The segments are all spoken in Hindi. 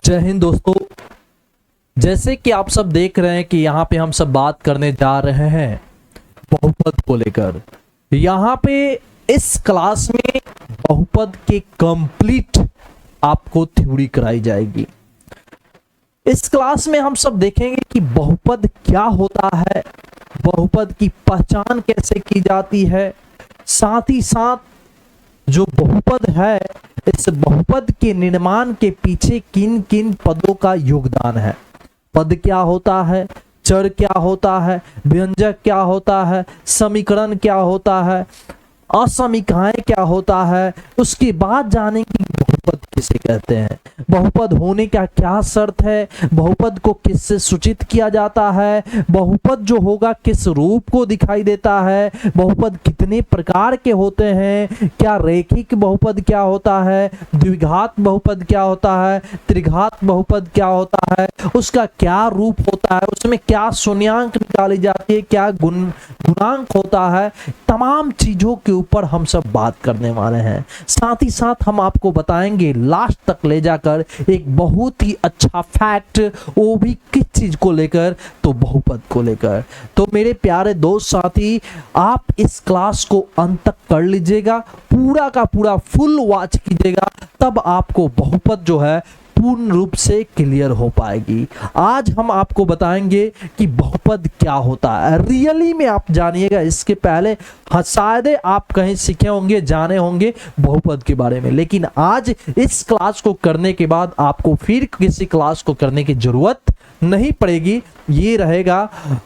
जय हिंद दोस्तों। जैसे कि आप सब देख रहे हैं कि यहाँ पे हम सब बात करने जा रहे हैं बहुपद को लेकर। यहाँ पे इस क्लास में बहुपद के कंप्लीट आपको थ्योरी कराई जाएगी। इस क्लास में हम सब देखेंगे कि बहुपद क्या होता है, बहुपद की पहचान कैसे की जाती है, साथ ही साथ जो बहुपद है इस बहुपद के निर्माण के पीछे किन किन पदों का योगदान है। पद क्या होता है, चर क्या होता है, व्यंजक क्या होता है, समीकरण क्या होता है, असमीकाएं क्या होता है, उसके बाद जानेंगे बहुपद किसे कहते हैं, बहुपद होने का क्या शर्त है, बहुपद को किससे सूचित किया जाता है, बहुपद जो होगा किस रूप को दिखाई देता है, बहुपद कितने प्रकार के होते हैं, क्या रेखिक बहुपद क्या होता है, द्विघात बहुपद क्या होता है, त्रिघात बहुपद क्या होता है, उसका क्या रूप होता है, उसमें क्या शून्यांक निकाली जाती है, क्या गुणांक होता है, तमाम चीजों के ऊपर हम सब बात करने वाले हैं। साथ ही साथ हम आपको बताएंगे लास्ट तक ले जाकर एक बहुत ही अच्छा फैक्ट, वो भी किस चीज को लेकर, तो बहुपद को लेकर। तो मेरे प्यारे दोस्त साथी, आप इस क्लास को अंत तक कर लीजिएगा, पूरा का पूरा फुल वॉच कीजिएगा, तब आपको बहुपद जो है पूर्ण रूप से क्लियर हो पाएगी। आज हम आपको बताएंगे कि बहुपद क्या होता है, रियली में आप जानिएगा। इसके पहले शायद आप कहीं सीखे होंगे, जाने होंगे बहुपद के बारे में, लेकिन आज इस क्लास को करने के बाद आपको फिर किसी क्लास को करने की जरूरत नहीं पड़ेगी। ये रहेगा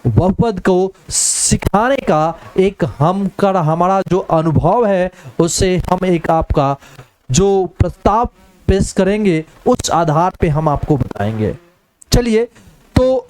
बहुपद को सिखाने का एक हमारा जो अनुभव है, उससे हम एक आपका जो प्रस्ताव पेश करेंगे उस आधार पे हम आपको बताएंगे। चलिए, तो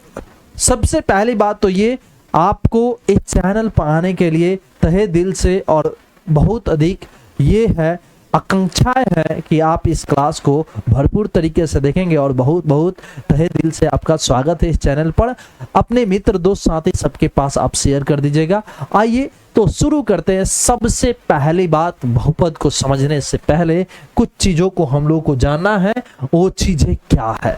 सबसे पहली बात तो ये, आपको इस चैनल पर आने के लिए तहे दिल से और बहुत अधिक ये है आकांक्षा है कि आप इस क्लास को भरपूर तरीके से देखेंगे और बहुत बहुत तहे दिल से आपका स्वागत है इस चैनल पर। अपने मित्र दोस्त साथी सबके पास आप शेयर कर दीजिएगा। आइए तो शुरू करते हैं। सबसे पहली बात, बहुपद को समझने से पहले कुछ चीजों को हम लोग को जानना है, वो चीजें क्या है।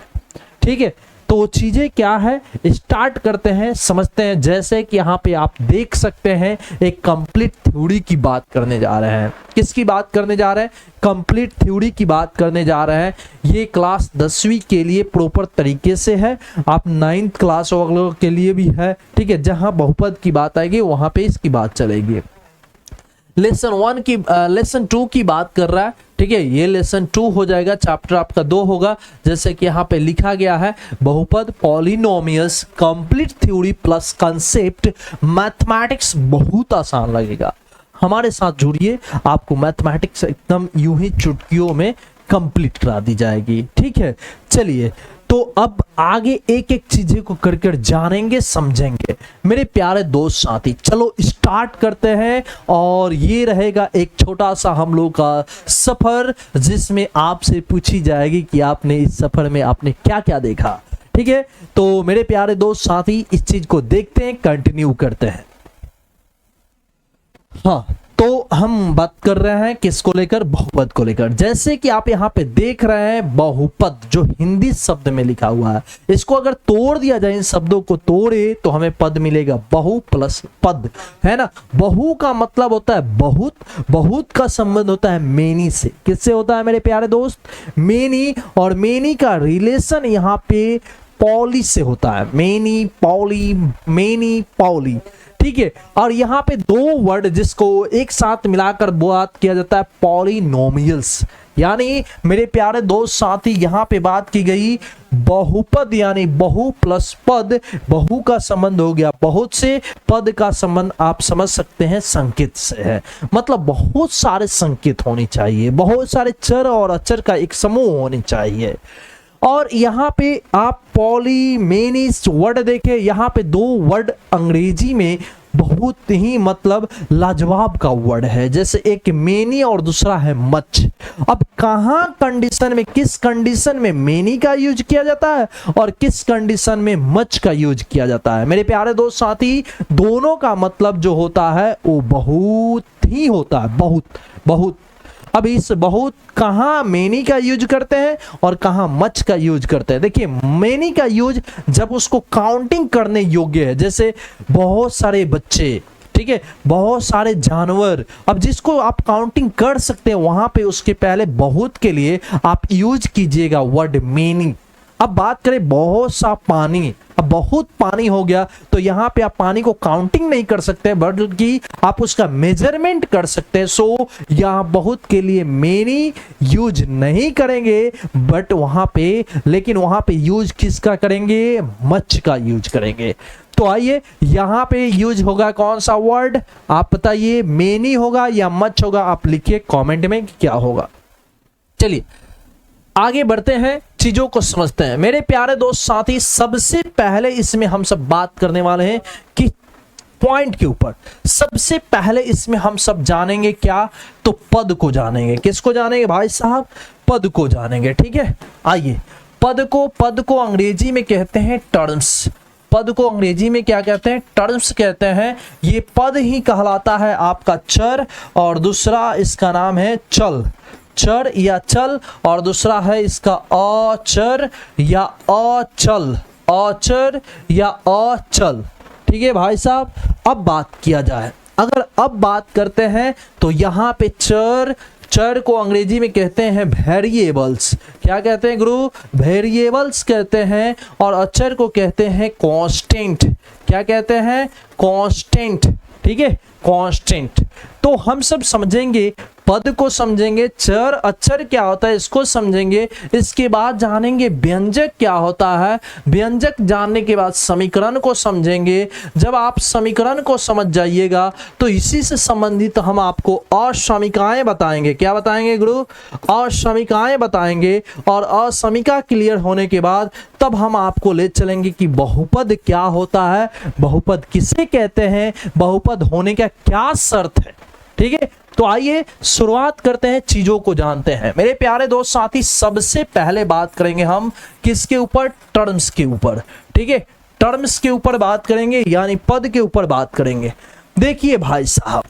ठीक है, तो वो चीजें क्या है, स्टार्ट करते हैं, समझते हैं। जैसे कि यहाँ पे आप देख सकते हैं एक कंप्लीट थ्योरी की बात करने जा रहे हैं। किसकी बात करने जा रहे हैं? कंप्लीट थ्योरी की बात करने जा रहे हैं। ये क्लास 10वीं के लिए प्रॉपर तरीके से है, आप 9th क्लास वालों के लिए भी है। ठीक है, जहां बहुपद की बात आएगी वहां पे इसकी बात चलेगी। लेसन 2 की बात कर रहा है। ठीक है, ये लेसन 2 हो जाएगा, चैप्टर आपका 2 होगा। जैसे कि यहाँ पे लिखा गया है, बहुपद polynomials complete theory plus concept mathematics. बहुत आसान लगेगा, हमारे साथ जुड़िए, आपको मैथमेटिक्स एकदम यूं ही चुटकियों में कंप्लीट करा दी जाएगी। ठीक है, चलिए तो अब आगे एक एक चीजें को कर कर जानेंगे, समझेंगे मेरे प्यारे दोस्त साथी। चलो स्टार्ट करते हैं, और ये रहेगा एक छोटा सा हम लोग का सफर, जिसमें आपसे पूछी जाएगी कि आपने इस सफर में आपने क्या क्या देखा। ठीक है, तो मेरे प्यारे दोस्त साथी इस चीज को देखते हैं, कंटिन्यू करते हैं। हाँ, तो हम बात कर रहे हैं किसको लेकर? बहुपद को लेकर। जैसे कि आप यहाँ पे देख रहे हैं, बहुपद जो हिंदी शब्द में लिखा हुआ है, इसको अगर तोड़ दिया जाए, इन शब्दों को तोड़े तो हमें पद मिलेगा, बहु प्लस पद, है ना। बहु का मतलब होता है बहुत, बहुत का संबंध होता है मेनी से। किससे होता है मेरे प्यारे दोस्त? मेनी, और मेनी का रिलेशन यहाँ पे पॉली से होता है। Many poly, many poly. ठीक है, और यहाँ पे दो वर्ड जिसको एक साथ मिलाकर बात किया जाता है, पॉलिनोमियल्स। यानी मेरे प्यारे दोस्त साथी, यहाँ पे बात की गई बहुपद, यानी बहु प्लस पद। बहु का संबंध हो गया बहुत से, पद का संबंध आप समझ सकते हैं संकेत से है। मतलब बहुत सारे संकेत होने चाहिए, बहुत सारे चर और अचर का एक समूह होने चाहिए। और यहाँ पे आप पॉलीमेनिस वर्ड देखें, यहाँ पे दो वर्ड अंग्रेजी में बहुत ही मतलब लाजवाब का वर्ड है। जैसे एक मेनी और दूसरा है मच। अब कहाँ कंडीशन में, किस कंडीशन में मेनी का यूज किया जाता है और किस कंडीशन में मच का यूज किया जाता है? मेरे प्यारे दोस्त साथी, दोनों का मतलब जो होता है वो बहुत ही होता है, बहुत बहुत। अब इस बहुत कहाँ मेनी का यूज करते हैं और कहाँ मच का यूज करते हैं। देखिए मेनी का यूज जब उसको काउंटिंग करने योग्य है, जैसे बहुत सारे बच्चे, ठीक है, बहुत सारे जानवर, अब जिसको आप काउंटिंग कर सकते हैं वहां पे उसके पहले बहुत के लिए आप यूज कीजिएगा वर्ड मेनी। अब बात करें बहुत सा पानी, अब बहुत पानी हो गया तो यहाँ पे आप पानी को काउंटिंग नहीं कर सकते बल्कि आप उसका मेजरमेंट कर सकते हैं। सो यहाँ बहुत के लिए मेनी यूज नहीं करेंगे बट वहां पे, लेकिन वहां पे यूज किसका करेंगे, मच का यूज करेंगे। तो आइए यहाँ पे यूज होगा कौन सा वर्ड, आप बताइए, मेनी होगा या मच होगा, आप लिखिए कमेंट में कि क्या होगा। चलिए आगे बढ़ते हैं, चीजों को समझते हैं। मेरे प्यारे दोस्त साथी, सबसे पहले इसमें हम सब बात करने वाले हैं कि पॉइंट के ऊपर सबसे पहले इसमें हम सब जानेंगे क्या, तो पद को जानेंगे। किसको जानेंगे भाई साहब, पद को जानेंगे। ठीक है, आइए पद को अंग्रेजी में कहते हैं टर्म्स। पद को अंग्रेजी में क्या कहते हैं, टर्म्स कहते हैं। ये पद ही कहलाता है आपका चर, और दूसरा इसका नाम है चल, चर या चल, और दूसरा है इसका अचर या अचल, अचर या अचल। ठीक है भाई साहब, अब बात किया जाए, अगर अब बात करते हैं तो यहाँ पे चर, चर को अंग्रेजी में कहते हैं वेरिएबल्स। क्या कहते हैं गुरु, वेरिएबल्स कहते हैं। और अचर को कहते हैं कांस्टेंट। क्या कहते हैं, कांस्टेंट। ठीक है, कांस्टेंट। तो हम सब समझेंगे, पद को समझेंगे, चर अक्षर क्या होता है इसको समझेंगे, इसके बाद जानेंगे व्यंजक क्या होता है, व्यंजक जानने के बाद समीकरण को समझेंगे। जब आप समीकरण को समझ जाइएगा तो इसी से संबंधित हम आपको असमीकाएं बताएंगे। क्या बताएंगे गुरु, असमीकाएं बताएंगे। और असमीका क्लियर होने के बाद तब हम आपको ले चलेंगे कि बहुपद क्या होता है, बहुपद किसे कहते हैं, बहुपद होने का क्या शर्त है। ठीक है, तो आइए शुरुआत करते हैं, चीजों को जानते हैं। मेरे प्यारे दोस्त साथी, सबसे पहले बात करेंगे हम किसके ऊपर, टर्म्स के ऊपर। ठीक है, टर्म्स के ऊपर बात करेंगे, यानी पद के ऊपर बात करेंगे। देखिए भाई साहब,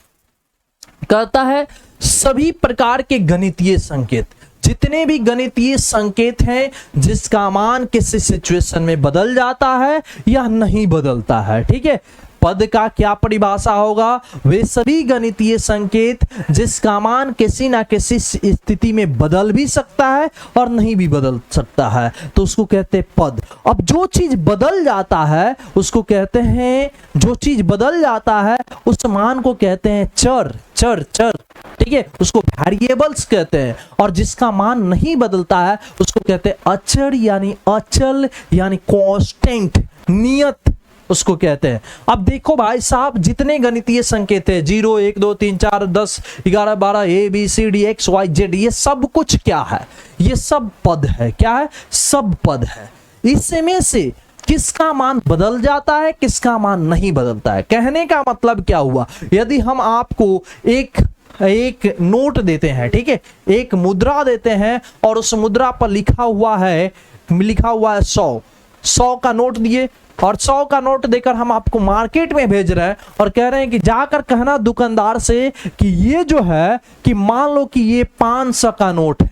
कहता है सभी प्रकार के गणितीय संकेत, जितने भी गणितीय संकेत हैं जिसका मान किसी सिचुएशन में बदल जाता है या नहीं बदलता है। ठीक है, पद का क्या परिभाषा होगा, वे सभी गणितीय संकेत जिसका मान किसी ना किसी स्थिति में बदल भी सकता है और नहीं भी बदल सकता है, तो उसको कहते हैं पद। अब जो चीज बदल जाता है उसको कहते हैं, जो चीज बदल जाता है उस मान को कहते हैं चर, चर चर। ठीक है, उसको वेरिएबल्स कहते हैं। और जिसका मान नहीं बदलता है उसको कहते हैं अचर यानी अचल यानी कांस्टेंट, नियत उसको कहते हैं। अब देखो भाई साहब, जितने गणितीय संकेत है 0 1 2 3 4 10 11 12 A B C D X Y Z, ये सब कुछ क्या है, ये सब पद है। क्या है, सब पद है। इसमें से किसका मान बदल जाता है, किसका मान नहीं बदलता है। कहने का मतलब क्या हुआ, यदि हम आपको एक नोट देते हैं, ठीक है, एक मुद्रा देते हैं और उस मुद्रा पर लिखा हुआ है 100 का नोट दिए, और 100 का नोट देकर हम आपको मार्केट में भेज रहे हैं और कह रहे हैं कि जाकर कहना दुकानदार से कि ये जो है कि मान लो कि ये 500 का नोट है।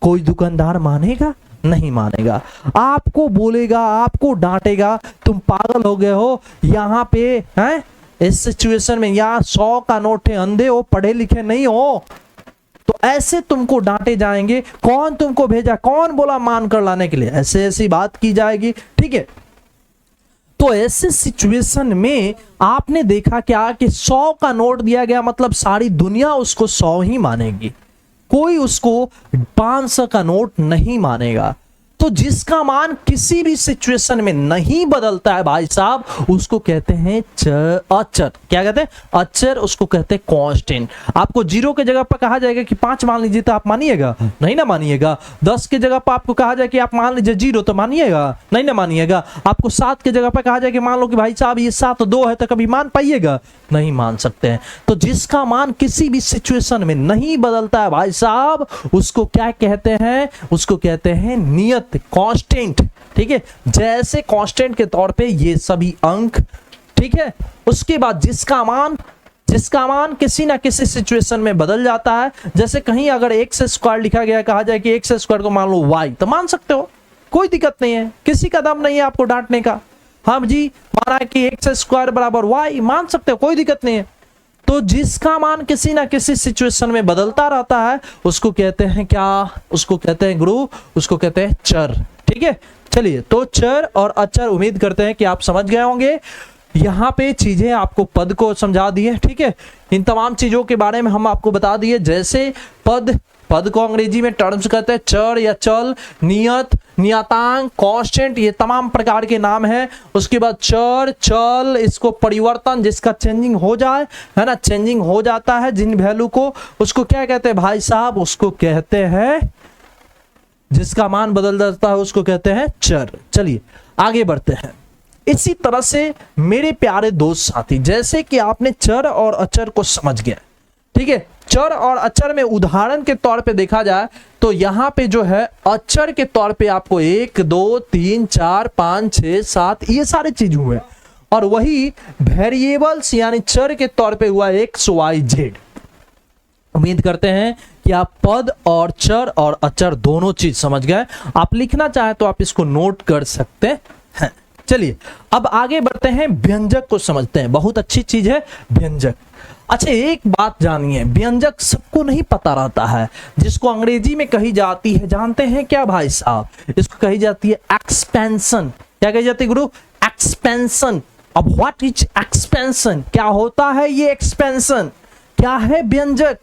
कोई दुकानदार मानेगा, नहीं मानेगा, आपको बोलेगा, आपको डांटेगा, तुम पागल हो गए हो, यहाँ पे हैं इस सिचुएशन में यहाँ 100 का नोट है, अंधे हो, पढ़े लिखे नहीं हो, तो ऐसे तुमको डांटे जाएंगे। कौन तुमको भेजा, कौन बोला मान कर लाने के लिए, ऐसे ऐसी बात की जाएगी। ठीक है, तो ऐसे सिचुएशन में आपने देखा क्या कि 100 का नोट दिया गया, मतलब सारी दुनिया उसको 100 ही मानेगी, कोई उसको 500 का नोट नहीं मानेगा। तो जिसका मान किसी भी सिचुएशन में नहीं बदलता है भाई साहब, उसको कहते हैं अचर। क्या कहते हैं, अचर, उसको कहते हैं कांस्टेंट। आपको 0 के जगह पर कहा जाएगा कि 5 मान लीजिए, तो आप मानिएगा, नहीं ना मानिएगा। 10 के जगह पर आपको कहा जाए कि आप मान लीजिए 0, तो मानिएगा, नहीं ना मानिएगा। आपको 7 के जगह पर कहा जाए कि मान लो कि भाई साहब ये 7 2 है, तो कभी मान पाइएगा, नहीं मान सकते हैं। तो जिसका मान किसी भी सिचुएशन में नहीं बदलता है भाई साहब, उसको क्या कहते हैं, उसको कहते हैं नियत, कांस्टेंट। ठीक है, जैसे कांस्टेंट के तौर पे ये सभी अंक। ठीक है, उसके बाद जिसका मान जिसका मान किसी ना किसी सिचुएशन में बदल जाता है। जैसे कहीं अगर एक्स स्क्वायर लिखा गया, कहा जाए कि एक्स स्क्वायर को मान लो वाई, तो मान सकते हो, कोई दिक्कत नहीं है, किसी का दम नहीं है आपको डांटने का। हाँ जी, माना कि एक्स स्क्वायर बराबर वाई, मान सकते हो, कोई दिक्कत नहीं है। तो जिसका मान किसी ना किसी सिचुएशन में बदलता रहता है उसको कहते हैं क्या, उसको कहते हैं गुरु, उसको कहते हैं चर। ठीक है, चलिए, तो चर और अचर उम्मीद करते हैं कि आप समझ गए होंगे। यहाँ पे चीजें आपको पद को समझा दी है। ठीक है, इन तमाम चीजों के बारे में हम आपको बता दिए। जैसे पद को अंग्रेजी में टर्म्स कहते हैं, चर या चल, नियत, नियतांक, कांस्टेंट, ये तमाम प्रकार के नाम हैं। उसके बाद चर, चल, इसको परिवर्तन, जिसका चेंजिंग हो जाए, है ना, चेंजिंग हो जाता है जिन वैल्यू को, उसको क्या कहते हैं भाई साहब, उसको कहते हैं, जिसका मान बदल जाता है उसको कहते हैं चर। चलिए आगे बढ़ते हैं। इसी तरह से मेरे प्यारे दोस्त साथी, जैसे कि आपने चर और अचर को समझ गया, ठीक है, चर और अचर में उदाहरण के तौर पे देखा जाए तो यहां पे जो है अचर के तौर पे आपको 1 2 3 4 5 6 7 ये सारे चीज हुए, और वही वेरिएबल्स यानी चर के तौर पे हुआ एक्स वाई जेड। उम्मीद करते हैं कि आप पद और चर और अचर दोनों चीज समझ गए। आप लिखना चाहें तो आप इसको नोट कर सकते हैं। चलिए अब आगे बढ़ते हैं, व्यंजक को समझते हैं। बहुत अच्छी चीज है व्यंजक। अच्छा, एक बात जानिए, व्यंजक सबको नहीं पता रहता है, जिसको अंग्रेजी में कही जाती है, जानते हैं क्या भाई साहब, इसको कही जाती है एक्सपेंशन। क्या कही जाती है गुरु? एक्सपेंशन। अब व्हाट इज एक्सपेंशन, क्या होता है ये एक्सपेंशन, क्या है व्यंजक?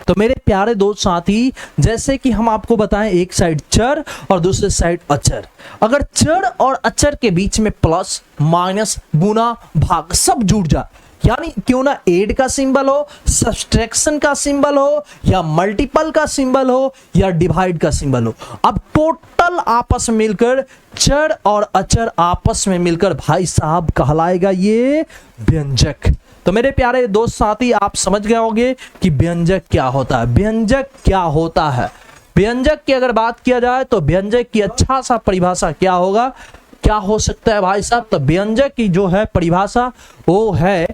तो मेरे प्यारे दोस्त साथी, जैसे कि हम आपको बताएं, एक साइड चर और दूसरे साइड अचर। अगर चर और अचर के बीच में प्लस माइनस गुना भाग सब जुड़ जाए, यानी क्यों ना एड का सिंबल हो, सब्सट्रैक्शन का सिंबल हो, या मल्टीपल का सिंबल हो, या डिवाइड का सिंबल हो, अब टोटल आपस में मिलकर चर और अचर आपस में मिलकर भाई साहब कहलाएगा ये व्यंजक। तो मेरे प्यारे दोस्त साथी, आप समझ गए होंगे कि व्यंजक क्या होता है। व्यंजक क्या होता है, व्यंजक की अगर बात किया जाए तो व्यंजक की अच्छा सा परिभाषा क्या होगा, क्या हो सकता है भाई साहब? तो व्यंजक की जो है परिभाषा वो है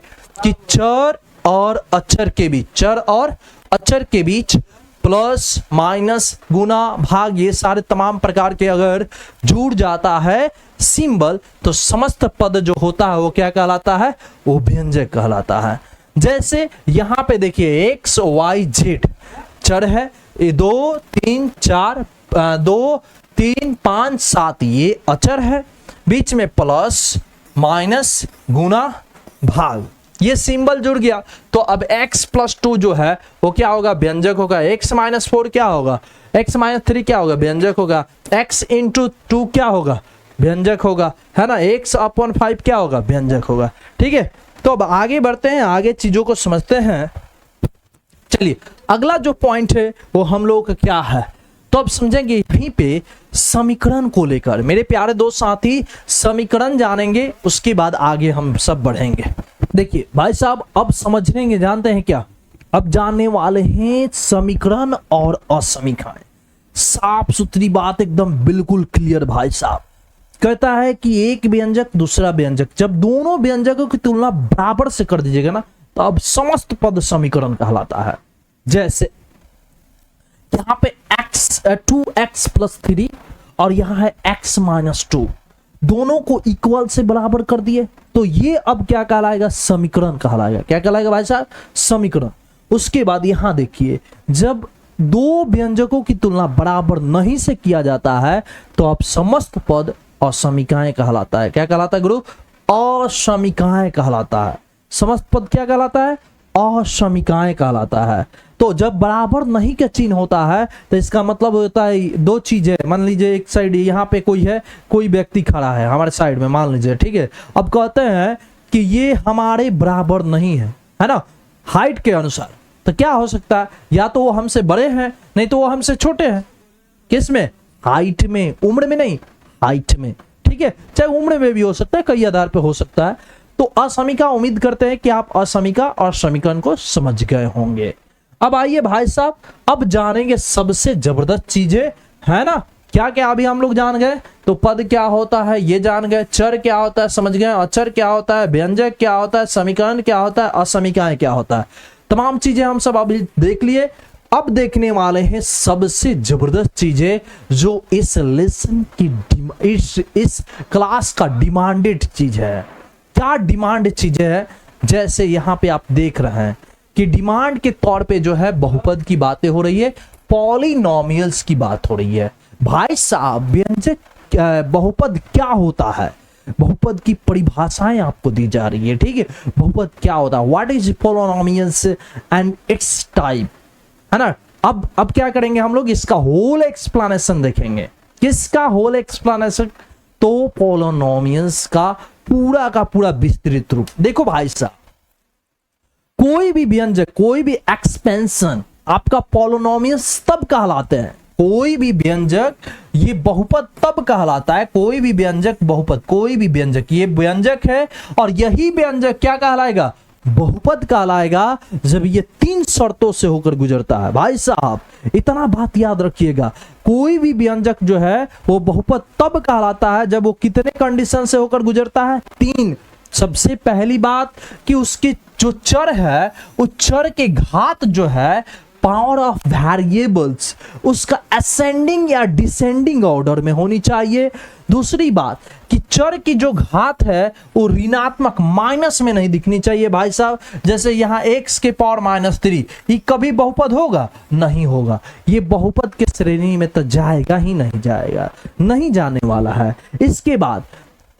कि चर और अचर के बीच, चर और अचर के बीच प्लस माइनस गुना भाग ये सारे तमाम प्रकार के अगर जुड़ जाता है सिंबल, तो समस्त पद जो होता है वो क्या कहलाता है? वो व्यंजक कहलाता है। जैसे यहां पे देखिए एक्स वाई जेड चर है, 2 3 4 2 3 5 7 ये अचर है, बीच में प्लस माइनस गुना भाग ये सिंबल जुड़ गया, तो अब x प्लस 2 जो है वो क्या होगा? व्यंजक होगा। x माइनस 4 क्या होगा? x माइनस 3 क्या होगा? व्यंजक होगा। x इंटू 2 क्या होगा? व्यंजक होगा, है ना। x अपॉन 5 क्या होगा? व्यंजक होगा। ठीक है, तो अब आगे बढ़ते हैं, आगे चीजों को समझते हैं। चलिए अगला जो पॉइंट है वो हम लोग का क्या है, तो अब समझेंगे यहीं पे समीकरण को लेकर। मेरे प्यारे दोस्त साथी, समीकरण जानेंगे, उसके बाद आगे हम सब बढ़ेंगे। देखिए भाई साहब, अब समझेंगे, जानते हैं क्या, अब जानने वाले हैं समीकरण और असमीकरण। साफ सुथरी बात, एकदम बिल्कुल क्लियर भाई साहब। कहता है कि एक व्यंजक दूसरा व्यंजक, जब दोनों व्यंजकों की तुलना बराबर से कर दीजिएगा ना, तो अब समस्त पद समीकरण कहलाता है। जैसे यहाँ पे x 2x प्लस 3 और यहाँ है x माइनस 2, दोनों को इक्वल से बराबर कर दिए, तो ये अब क्या कहलाएगा? समीकरण कहलाएगा। क्या कहलाएगा भाई साहब? समीकरण। उसके बाद यहां देखिए, जब दो व्यंजकों की तुलना बराबर नहीं से किया जाता है तो अब समस्त पद असमीकाएं कहलाता है। क्या कहलाता है गुरु? असमीकाएं कहलाता है। समस्त पद क्या कहलाता है? असमीकाएं कहलाता है। तो जब बराबर नहीं का चिन्ह होता है तो इसका मतलब होता है दो चीजें। मान लीजिए एक साइड यहाँ पे कोई है, कोई व्यक्ति खड़ा है हमारे साइड में, मान लीजिए, ठीक है। अब कहते हैं कि ये हमारे बराबर नहीं है ना, हाइट के अनुसार, तो क्या हो सकता है? या तो वो हमसे बड़े हैं, नहीं तो वो हमसे छोटे हैं। किस में? हाइट में, उम्र में नहीं, हाइट में। ठीक है, चाहे उम्र में भी हो सकता है, कई आधार पे हो सकता है। तो असमीका, उम्मीद करते हैं कि आप असमीका और समीकरण को समझ गए होंगे। अब आइए भाई साहब, अब जानेंगे सबसे जबरदस्त चीजें, है ना, क्या क्या अभी हम लोग जान गए, तो पद क्या होता है ये जान गए, चर क्या होता है समझ गए, अचर क्या होता है, व्यंजक क्या होता है, समीकरण क्या होता है, असमीकरण क्या होता है, तमाम चीजें हम सब अभी देख लिए। अब देखने वाले हैं सबसे जबरदस्त चीजें जो इस लेसन की इस क्लास का डिमांडेड चीज है। क्या डिमांड चीजें है, जैसे यहां पे आप देख रहे हैं कि डिमांड के तौर पे जो है बहुपद की बातें हो रही है, पॉलिनोमियल्स की बात हो रही है। भाई साहब व्यंजक बहुपद क्या होता है, बहुपद की परिभाषाएं आपको दी जा रही है, ठीक है। बहुपद क्या होता है, what is polynomials and it's type, है ना। अब क्या करेंगे हम लोग, इसका होल एक्सप्लेनेशन देखेंगे। किसका होल एक्सप्लेनेशन, तो पॉलिनोमियल्स का पूरा विस्तृत रूप। देखो भाई साहब, कोई भी व्यंजक, कोई भी एक्सपेंशन आपका पॉलिनोमियल्स तब कहलाते हैं, कोई भी व्यंजक ये बहुपद तब कहलाता है, कोई भी व्यंजक बहुपद, कोई भी व्यंजक ये व्यंजक है और यही व्यंजक क्या कहलाएगा, बहुपद कहलाएगा, जब ये 3 शर्तों से होकर गुजरता है। भाई साहब इतना बात याद रखिएगा, कोई भी व्यंजक जो है वो बहुपद तब कहलाता है जब वो कितने कंडीशन से होकर गुजरता है, 3। सबसे पहली बात कि उसके जो चर है, उस चर के घात जो है, पावर ऑफ वेरिएबल्स उसका असेंडिंग या डिसेंडिंग ऑर्डर में होनी चाहिए। दूसरी बात कि चर की जो घात है वो ऋणात्मक माइनस में नहीं दिखनी चाहिए। भाई साहब जैसे यहाँ x के पावर -3, ये कभी बहुपद होगा, नहीं होगा, ये बहुपद के श्रेणी में तो जाएगा ही नहीं, जाएगा नहीं जाने वाला है। इसके बाद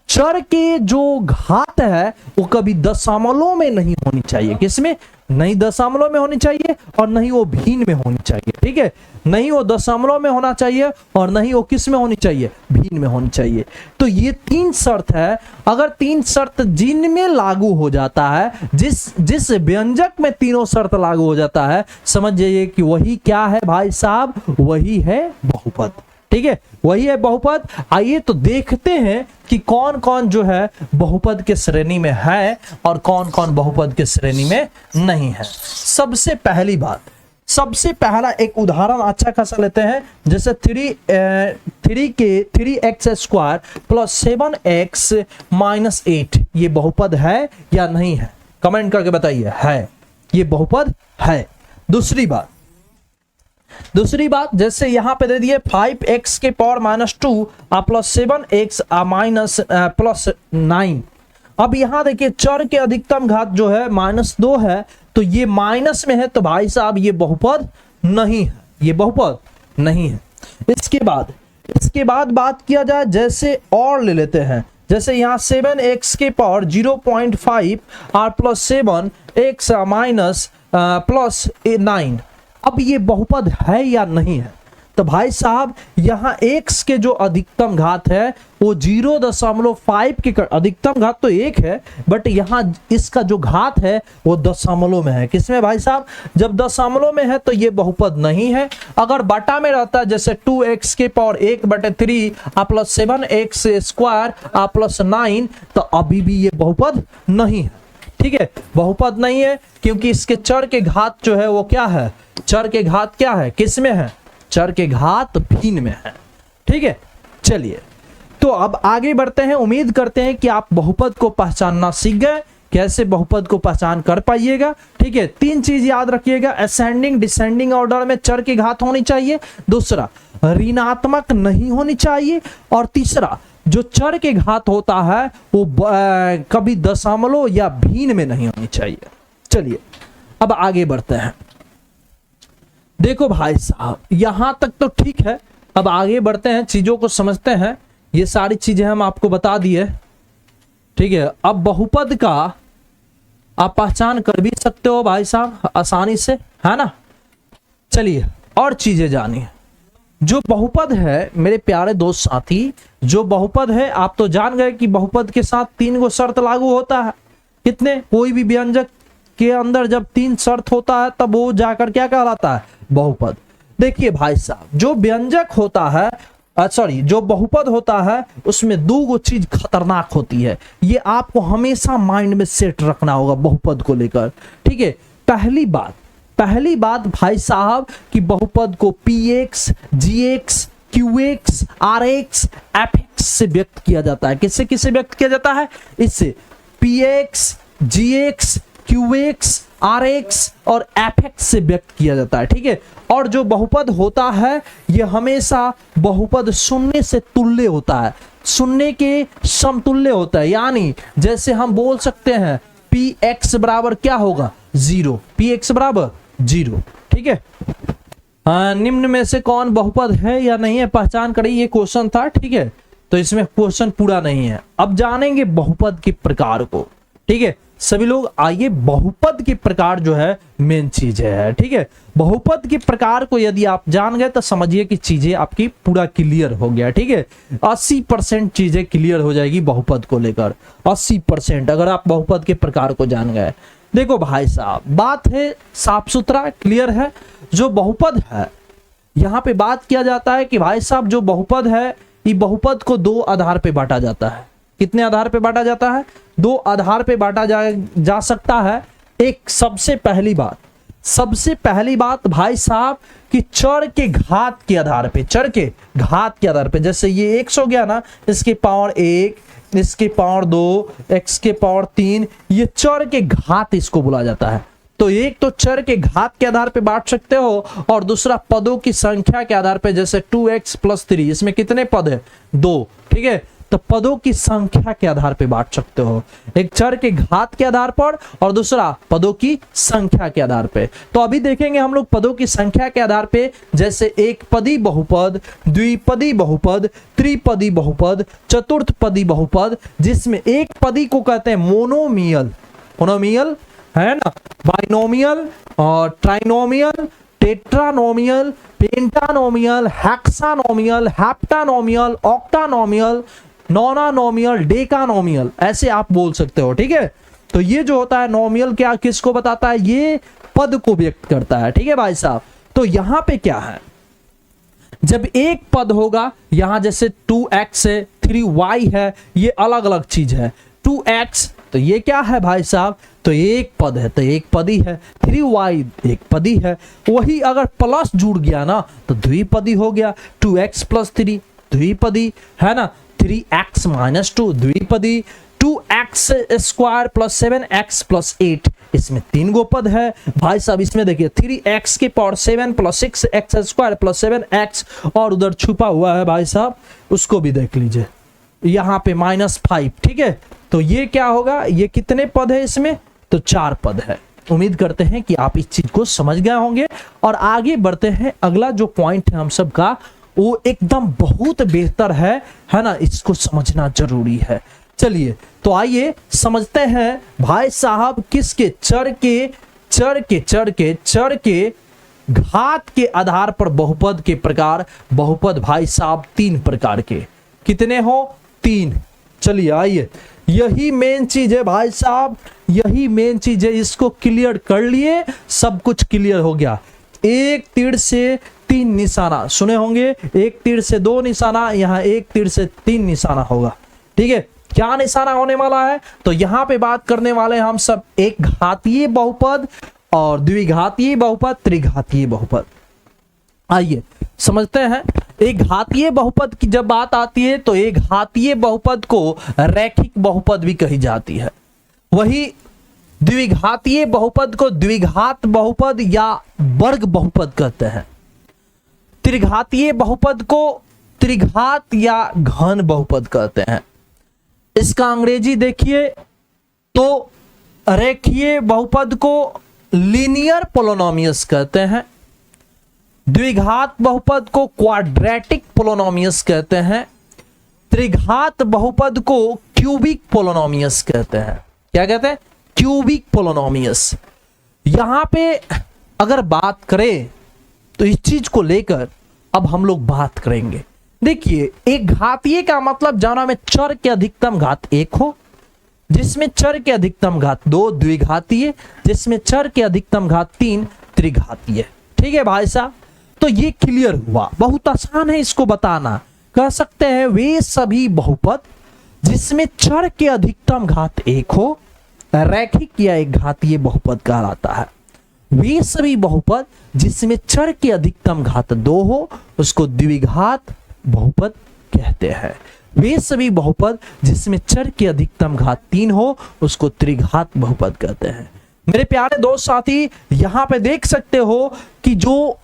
चर के जो घात है वो कभी दशमलव में नहीं होनी चाहिए, किसमें, नहीं दशमलव में होनी चाहिए और नहीं वो भिन्न में होनी चाहिए, ठीक है। नहीं वो दशमलव में होना चाहिए और नहीं वो किस में होनी चाहिए, भिन्न में होनी चाहिए। तो ये 3 शर्त है। अगर 3 शर्त जिनमें लागू हो जाता है, जिस व्यंजक में तीनों शर्त लागू हो जाता है, समझ जाइए कि वही क्या है भाई साहब, वही है बहुपद, ठीक है, वही है बहुपद। आइए तो देखते हैं कि कौन कौन जो है बहुपद के श्रेणी में है और कौन कौन बहुपद के श्रेणी में नहीं है। सबसे पहली बात, सबसे पहला एक उदाहरण अच्छा खासा लेते हैं, जैसे 3x² + 7x - 8 ये बहुपद है या नहीं है, कमेंट करके बताइए। है, ये बहुपद है। दूसरी बात जैसे यहां पे दे दिए 5x के पावर -2 + 7x + 9। अब यहां देखिए चर के अधिकतम घात जो है -2 है, तो ये माइनस में है, तो भाई साहब ये बहुपद नहीं है, ये बहुपद नहीं है। इसके बाद बात किया जाए, जैसे और ले लेते हैं, जैसे यहाँ 7x के पावर 0.5 और +7x - +9। अब ये बहुपद है या नहीं है, तो भाई साहब यहाँ x के जो अधिकतम घात है वो 0.5 के अधिकतम घात तो 1 है, बट यहाँ इसका जो घात है वो दशमलव में है। किसमें भाई साहब, जब दशमलव में है तो ये बहुपद नहीं है। अगर बटा में रहता है, जैसे 2x के पावर 1/3 + 7x² + 9, तो अभी भी ये बहुपद नहीं है, ठीक है, बहुपद नहीं है, क्योंकि इसके चर के घात जो है वो क्या है, चर के घात क्या है, किस में है, चर के घात भिन्न में है, ठीक है। चलिए तो अब आगे बढ़ते हैं। उम्मीद करते हैं कि आप बहुपद को पहचानना सीख गए, कैसे बहुपद को पहचान कर पाइएगा, ठीक है। 3 चीज याद रखिएगा, असेंडिंग डिसेंडिंग ऑर्डर में चर की घात होनी चाहिए, दूसरा ऋणात्मक नहीं होनी चाहिए, और तीसरा जो चर के घात होता है वो कभी दशमलव या भिन्न में नहीं होनी चाहिए। चलिए अब आगे बढ़ते हैं। देखो भाई साहब यहां तक तो ठीक है, अब आगे बढ़ते हैं, चीजों को समझते हैं। ये सारी चीजें हम आपको बता दिए, ठीक है। अब बहुपद का आप पहचान कर भी सकते हो भाई साहब आसानी से, है ना। चलिए और चीजें जानिए। जो बहुपद है मेरे प्यारे दोस्त साथी, जो बहुपद है आप तो जान गए कि बहुपद के साथ 3 गो शर्त लागू होता है। कितने, कोई भी व्यंजक के अंदर जब 3 शर्त होता है तब वो जाकर क्या कहलाता है, बहुपद। देखिए भाई साहब जो व्यंजक होता है, जो बहुपद होता है उसमें 2 गो चीज खतरनाक होती है, ये आपको हमेशा माइंड में सेट रखना होगा बहुपद को लेकर, ठीक है। पहली बात भाई साहब कि बहुपद को px gx QX RX FX से व्यक्त किया जाता है। किससे किससे व्यक्त किया जाता है? इससे PX GX QX RX और FX से व्यक्त किया जाता है। ठीक है, और जो बहुपद होता है ये हमेशा बहुपद शून्य से तुल्य होता है, शून्य के समतुल्य होता है। यानी जैसे हम बोल सकते हैं PX बराबर क्या होगा? 0, PX बराबर 0। ठीक है, निम्न में से कौन बहुपद है या नहीं है पहचान करें, ये क्वेश्चन था। ठीक है, तो इसमें क्वेश्चन पूरा नहीं है। अब जानेंगे बहुपद के प्रकार को। ठीक है, सभी लोग आइए, बहुपद के प्रकार जो है मेन चीज है। ठीक है, बहुपद के प्रकार को यदि आप जान गए तो समझिए कि चीजें आपकी पूरा क्लियर हो गया। ठीक है, 80% चीजें क्लियर हो जाएगी बहुपद को लेकर, 80% अगर आप बहुपद के प्रकार को जान गए। देखो भाई साहब, बात है साफ सुथरा क्लियर है। जो बहुपद है यहाँ पे बात किया जाता है कि भाई साहब जो बहुपद है ये बहुपद को दो आधार पे बांटा जाता है। कितने आधार पे बांटा जाता है? दो आधार पे बांटा जा सकता है। एक सबसे पहली बात भाई साहब कि चर के घात के आधार पे, चर के घात के आधार पे, जैसे ये x हो गया ना, इसके पावर 1, इसके पावर 2, x के पावर 3, ये चर के घात इसको बोला जाता है। तो एक तो चर के घात के आधार पे बांट सकते हो और दूसरा पदों की संख्या के आधार पे, जैसे 2x + 3, इसमें कितने पद है? 2। ठीक है, तो पदों की संख्या के आधार पे बांट सकते हो, एक चर के घात के आधार पर और दूसरा पदों की संख्या के आधार पे। तो अभी देखेंगे हम लोग पदों की संख्या के आधार पे, जैसे एक पदी बहुपद, द्विपदी बहुपद, त्रिपदी बहुपद, चतुर्थपदी बहुपद, जिसमें एक पदी को कहते हैं मोनोमियल, मोनोमियल है ना, बाइनोमियल और ट्राइनोमियल, टेट्रानोमियल, पेंटानोमियल, हेक्सानोमियल, हेप्टानोमियल, ऑक्टानोमियल, नोनानोमियल, डेकानोमियल, ऐसे आप बोल सकते हो। ठीक है, तो ये जो होता है नोमियल क्या किसको बताता है? ये पद को व्यक्त करता है। ठीक है भाई साहब, तो यहां पे क्या है, जब एक पद होगा, यहां जैसे 2x है, 3y है, ये अलग अलग चीज है। 2x तो ये क्या है भाई साहब? तो एक पद है, तो एक पदी है। 3y एक पदी है। वही अगर प्लस जुड़ गया ना तो द्विपदी हो गया। 2x + 3 द्विपदी है ना, 3x - 2 द्विपदी, 2x² + 7x + 8 इसमें 3 गो पद है भाई साहब। इसमें देखिए 3x के पावर 7 + 6x² + 7x, और उधर छुपा हुआ है भाई साहब, उसको भी देख लीजिए, यहाँ पे -5। ठीक है, तो ये क्या होगा? ये कितने पद है इसमें? तो 4 पद है। उम्मीद करते हैं कि आप इस चीज को समझ गए होंगे और आगे बढ़ते हैं। अगला जो पॉइंट है हम सब का, वो एकदम बहुत बेहतर है ना, इसको समझना जरूरी है। चलिए तो आइए समझते हैं भाई साहब, किसके? चर के घात के आधार पर बहुपद के प्रकार। बहुपद भाई साहब 3 प्रकार के, कितने हो? 3। चलिए आइए, यही मेन चीज है भाई साहब, यही मेन चीज है। इसको क्लियर कर लिए, सब कुछ क्लियर हो गया। एक तीर से 3 निशाना सुने होंगे, एक तीर से 2 निशाना, यहाँ एक तीर से 3 निशाना होगा। ठीक है, क्या निशाना होने वाला है? तो यहाँ पे बात करने वाले हम सब एक घातीय बहुपद और द्विघातीय बहुपद, त्रिघातीय बहुपद। आइए समझते हैं। एक घातीय बहुपद की जब बात आती है तो एक घातीय बहुपद को रैखिक बहुपद भी कही जाती है। वही द्विघातीय बहुपद को द्विघात बहुपद या वर्ग बहुपद कहते हैं। त्रिघातीय बहुपद को त्रिघात या घन बहुपद कहते हैं। इसका अंग्रेजी देखिए तो रेखीय बहुपद को लीनियर पोलिनोमियस कहते हैं। द्विघात बहुपद को क्वाड्रेटिक पोलिनोमियस कहते हैं। त्रिघात बहुपद को क्यूबिक पोलिनोमियस कहते हैं। क्या कहते हैं? क्यूबिक पोलिनोमियस। यहां पे अगर बात करें तो इस चीज को लेकर अब हम लोग बात करेंगे। देखिए, एक घातीय का मतलब जाना में चर के अधिकतम घात 1 हो, जिसमें चर के अधिकतम घात 2 द्विघातीय, जिसमें चर के अधिकतम घात 3 त्रिघातीय। ठीक है भाई साहब, तो ये क्लियर हुआ। बहुत आसान है इसको बताना। कह सकते हैं वे सभी बहुपद जिसमें चर के अधिकतम घात 1 हो, रैखिक या एक घातीय बहुपद कहलाता है। वे सभी बहुपद जिसमें चर के अधिकतम घात 2 हो, उसको द्विघात बहुपद कहते हैं। वे सभी बहुपद जिसमें चर की अधिकतम घात 3 हो उसको त्रिघात बहुपद कहते हैं। मेरे प्यारे दोस्त साथी, यहां पे देख सकते हो कि जो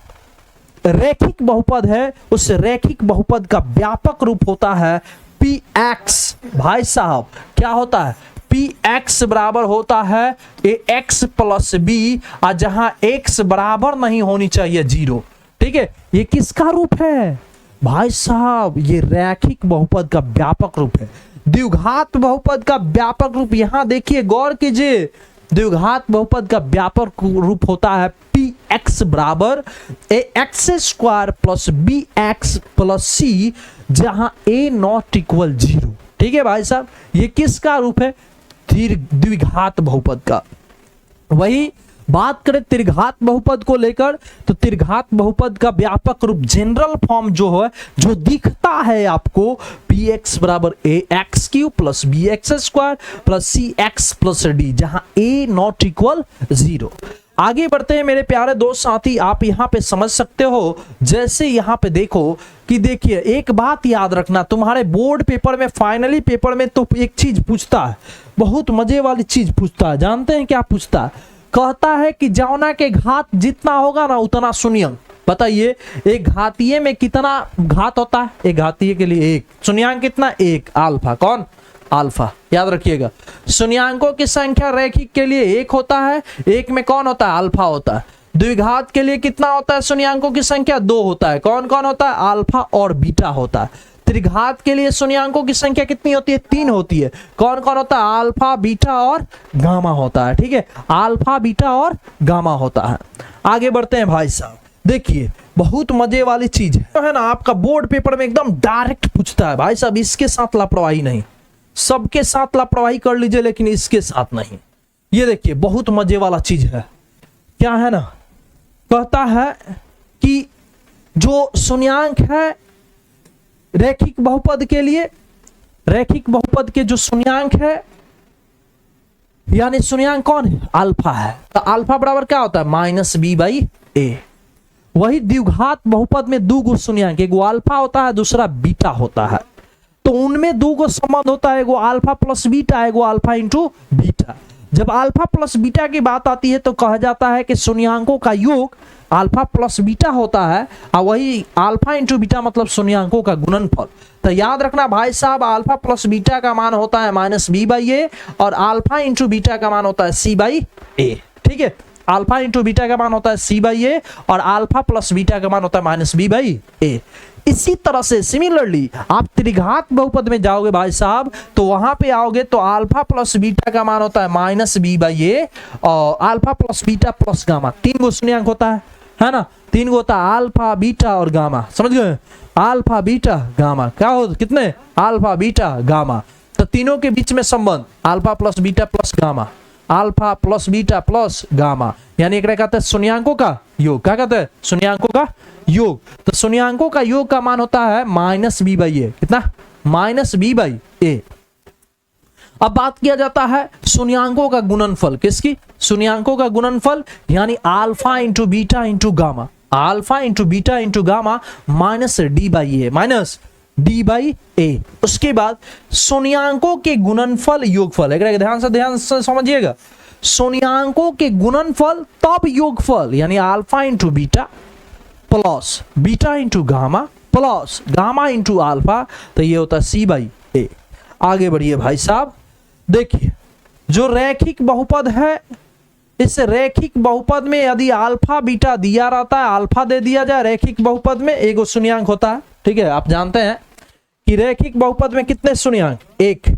रैखिक बहुपद है उस रैखिक बहुपद का व्यापक रूप होता है px। भाई साहब क्या होता है? px बराबर होता है ax प्लस b, और जहां x बराबर नहीं होनी चाहिए 0। ठीक है, ये किसका रूप है भाई साहब? ये रैखिक बहुपद का व्यापक रूप है। द्विघात बहुपद का व्यापक रूप यहां देखिए, गौर कीजिए। द्विघात बहुपद का व्यापक रूप होता है px बराबर ax square plus bx plus c, जहां a नॉट इक्वल 0। ठीक है भाई साहब, ये किसका रूप है? द्विघात बहुपद का। वही बात करें त्रिघात बहुपद को लेकर, तो त्रिघात बहुपद का व्यापक रूप जनरल फॉर्म जो है, जो दिखता है आपको, px बराबर ax cube plus bx square plus cx plus d, जहां a नॉट इक्वल 0। आगे बढ़ते हैं मेरे प्यारे दोस्त साथी, आप यहां पे समझ सकते हो। जैसे यहां पे देखो कि देखिए, एक बात याद रखना, तुम्हारे बोर्ड पेपर में, फाइनली पेपर में तो एक चीज पूछता है, बहुत मजे वाली चीज पूछता है। जानते हैं क्या पूछता है? कहता है कि जौना के घात जितना होगा ना उतना शून्यंक। बताइए, एक घातीय में कितना घात होता है? एक घातीय के लिए 1, शून्यंक कितना? 1, अल्फा। कौन? अल्फा। याद रखिएगा, शून्यंकों की संख्या रैखिक के लिए 1 होता है, 1 में कौन होता है? अल्फा होता है। द्विघात के लिए कितना होता है? शून्यंकों की संख्या 2 होता है। कौन कौन होता है? अल्फा और बीटा होता है। त्रिघात के लिए शून्यंकों की संख्या कितनी होती है? 3 होती है। कौन कौन होता है? अल्फा, बीटा और गामा होता है। ठीक है, अल्फा, बीटा और गामा होता है। आगे बढ़ते हैं भाई साहब, देखिए बहुत मजे वाली चीज है ना, आपका बोर्ड पेपर में एकदम डायरेक्ट पूछता है। भाई साहब इसके साथ लापरवाही नहीं, सबके साथ लापरवाही कर लीजिए लेकिन इसके साथ नहीं। ये देखिए बहुत मजे वाला चीज है, क्या है ना, कहता है कि जो शून्यंक है रैखिक बहुपद के लिए, रैखिक बहुपद के जो शून्यंक है, यानी शून्यंक कौन है? अल्फा है। तो अल्फा बराबर क्या होता है? माइनस बी बाई ए। वही द्विघात बहुपद में 2 गो शून्यंक, एक अल्फा होता है, दूसरा बीटा होता है। तो उनमें 2 गो संबंध होता है, एगो अल्फा प्लस बीटा, एगो अल्फा इंटू बीटा। जब अल्फा प्लस बीटा की बात आती है तो कहा जाता है कि शून्यंकों का योग अल्फा प्लस बीटा होता है, और वही अल्फा इंटू बीटा मतलब शून्यंकों का गुणनफल। तो याद रखना भाई साहब, अल्फा प्लस बीटा का मान होता है माइनस बी बाई ए, और अल्फा इंटू बीटा का मान होता है सी बाई ए। ठीक है, अल्फा इंटू बीटा का मान होता है सी बाई ए, और अल्फा प्लस बीटा का मान होता है माइनस बी बाई ए। इसी तरह से सिमिलरली आप त्रिघात बहुपद में जाओगे भाई साहब, तो वहां पे आओगे तो अल्फा प्लस बीटा का मान होता है माइनस बी बाई ए, और alpha plus beta plus gamma, 3 गो शून्यंक होता है ना, 3 गो होता है, अल्फा, बीटा और गामा। समझ गए? अल्फा, बीटा, गामा क्या हो, कितने? Alpha, beta, gamma. तो तीनों के बीच में संबंध alpha plus beta plus gamma, alpha plus beta plus gamma, यानी एक कहते हैं शून्यंकों का योग। क्या कहते हैं? शून्यंकों का योग। तो शून्यंकों का योग का मान होता है माइनस बी बाई ए। कितना? माइनस बी बाई ए। अब बात किया जाता है शून्यंकों का गुणनफल। किसकी? शून्यंकों का गुणनफल, यानी alpha into beta into gamma, alpha into beta into gamma minus D by A, minus D by A. उसके बाद शून्यंकों के गुणनफल योगफल, एक ध्यान से समझिएगा, शून्यंकों के गुणनफल तब योगफल, यानी alpha into beta plus beta into gamma plus gamma into alpha, तो ये होता है सी बाई ए। आगे बढ़िए भाई साहब, देखिए जो रैखिक बहुपद है, इस रैखिक बहुपद में यदि अल्फा बीटा दिया रहता है, अल्फा दे दिया जाए, रैखिक बहुपद में एगो शून्यंक होता है। ठीक है, आप जानते हैं कि रैखिक बहुपद में कितने शून्यंक? 1।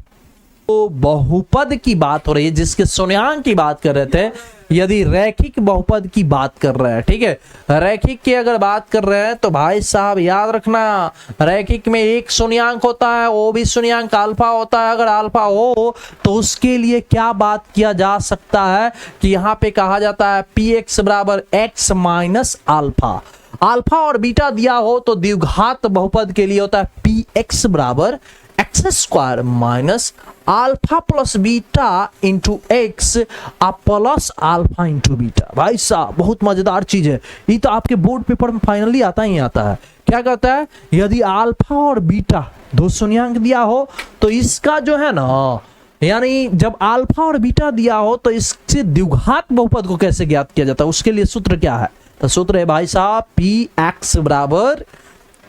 तो बहुपद की बात हो रही है, जिसके शून्यंक की बात कर रहे थे, यदि रैखिक बहुपद की बात कर रहे हैं, ठीक है, रैखिक की अगर बात कर रहे हैं तो भाई साहब याद रखना, रैखिक में 1 शून्यंक होता है, वो भी शून्यंक अल्फा होता है। अगर अल्फा हो तो उसके लिए क्या बात किया जा सकता है कि यहाँ पे कहा जाता है px बराबर x माइनस अल्फा। अल्फा और बीटा दिया हो तो द्विघात बहुपद के लिए होता है px बराबर x square minus alpha plus beta into x plus alpha into beta. भाई साहब बहुत मजेदार चीज है, ये तो आपके बोर्ड पेपर में फाइनली आता ही आता है क्या कहता है, यदि अल्फा और बीटा दो शून्यंक दिया हो तो इसका जो है ना, यानी जब अल्फा और बीटा दिया हो तो इससे द्विघात बहुपद को कैसे ज्ञात किया जाता है, उसके लिए सूत्र क्या है, तो सूत्र है भाई साहब px बराबर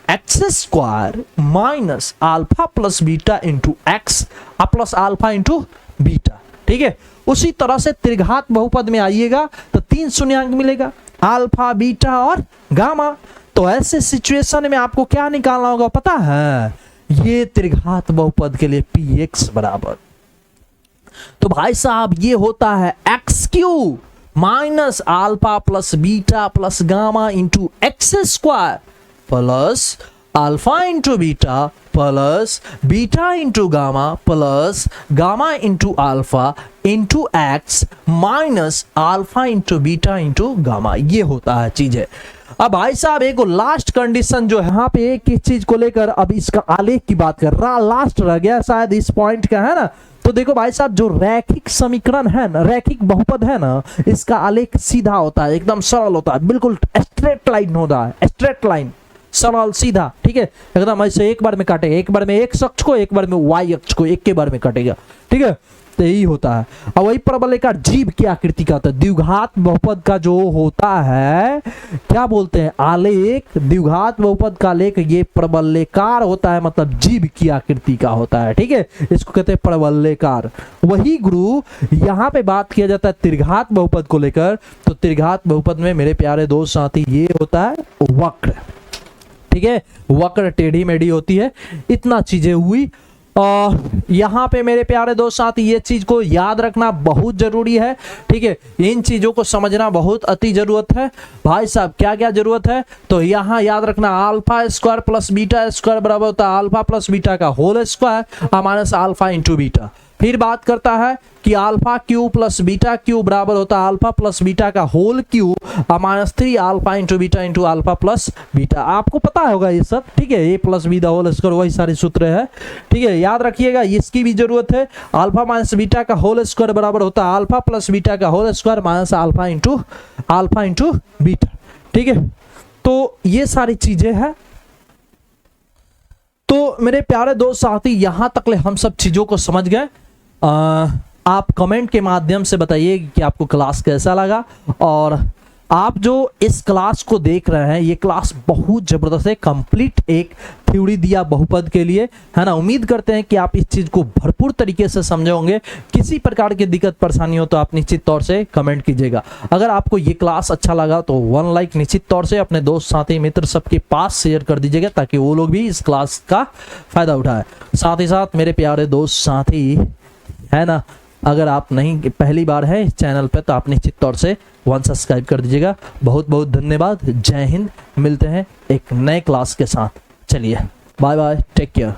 x square minus alpha plus beta into x plus alpha into beta. ठीक है, उसी तरह से त्रिघात बहुपद में आइएगा तो 3 शून्यंक मिलेगा, अल्फा बीटा और गामा। तो ऐसे सिचुएशन में आपको क्या निकालना होगा पता है, ये त्रिघात बहुपद के लिए px बराबर, तो भाई साहब ये होता है x cube minus alpha plus beta plus gamma into x square plus alpha into beta plus beta into gamma plus gamma into alpha into x minus alpha into beta into gamma. ये होता है चीज है। अब भाई साहब एक लास्ट कंडीशन जो है यहाँ पे एक चीज को लेकर, अब इसका आलेख की बात कर रहा, लास्ट रह गया शायद इस पॉइंट का, है ना। तो देखो भाई साहब जो रैखिक समीकरण है ना, रैखिक बहुपद है ना, इसका आलेख सीधा होता है, एकदम सरल होता है, बिल्कुल स्ट्रेट लाइन होता है, स्ट्रेट लाइन, सरल सीधा। ठीक है, एकदम ऐसे एक बार में काटेगा, एक बार में एक्स अक्ष को, एक बार में वाई अक्ष को, एक के बार में काटेगा। ठीक है, तो यही होता है। अब वही परवलयकार जीव की आकृति का होता है, द्विघात बहुपद का जो होता है क्या बोलते हैं, आलेख, द्विघात बहुपद का आलेख ये परवलयकार होता है, मतलब जीव की आकृति का होता है। ठीक है, इसको कहते हैं परवलयकार। वही गुरु यहाँ पे बात किया जाता है त्रिघात बहुपद को लेकर, तो त्रिघात बहुपद में मेरे प्यारे दोस्त साथी ये होता है वक्र। ठीक है, वक्र टेढ़ी मेढ़ी होती है, इतना चीजें हुई। यहाँ पे मेरे प्यारे दोस्त साथी ये चीज को याद रखना बहुत जरूरी है। ठीक है, इन चीजों को समझना बहुत अति जरूरत है। भाई साहब क्या क्या जरूरत है, तो यहाँ याद रखना alpha square plus beta square बराबर होता है अल्फा प्लस बीटा का whole square minus alpha into beta. फिर बात करता है कि alpha cube plus beta cube बराबर होता है अल्फा प्लस बीटा का whole cube minus 3 alpha into beta into alpha plus beta. आपको पता होगा ये सब। ठीक है, A plus B the whole square वही सारे सूत्र है। ठीक है, याद रखिएगा, इसकी भी जरूरत है। अल्फा माइनस बीटा का होल स्क्वायर बराबर होता है अल्फा प्लस बीटा का whole square minus alpha into beta. ठीक है, तो ये सारी चीजें हैं। तो मेरे प्यारे दोस्त साथी यहां तक ले हम सब चीजों को समझ गए। आप कमेंट के माध्यम से बताइए कि आपको क्लास कैसा लगा, और आप जो इस क्लास को देख रहे हैं ये क्लास बहुत जबरदस्त है, कंप्लीट एक थ्योरी दिया बहुपद के लिए, है ना। उम्मीद करते हैं कि आप इस चीज को भरपूर तरीके से समझे होंगे। किसी प्रकार की दिक्कत परेशानी हो तो आप निश्चित तौर से कमेंट कीजिएगा। अगर आपको ये क्लास अच्छा लगा तो 1 लाइक निश्चित तौर से अपने दोस्त साथी मित्र सबके पास शेयर कर दीजिएगा, ताकि वो लोग भी इस क्लास का फायदा उठाए। साथ ही साथ मेरे प्यारे दोस्त साथी, है ना, अगर आप नहीं पहली बार है इस चैनल पे तो आप निश्चित तौर से 1 सब्सक्राइब कर दीजिएगा। बहुत बहुत धन्यवाद। जय हिंद। मिलते हैं एक नए क्लास के साथ। चलिए बाय बाय, टेक केयर।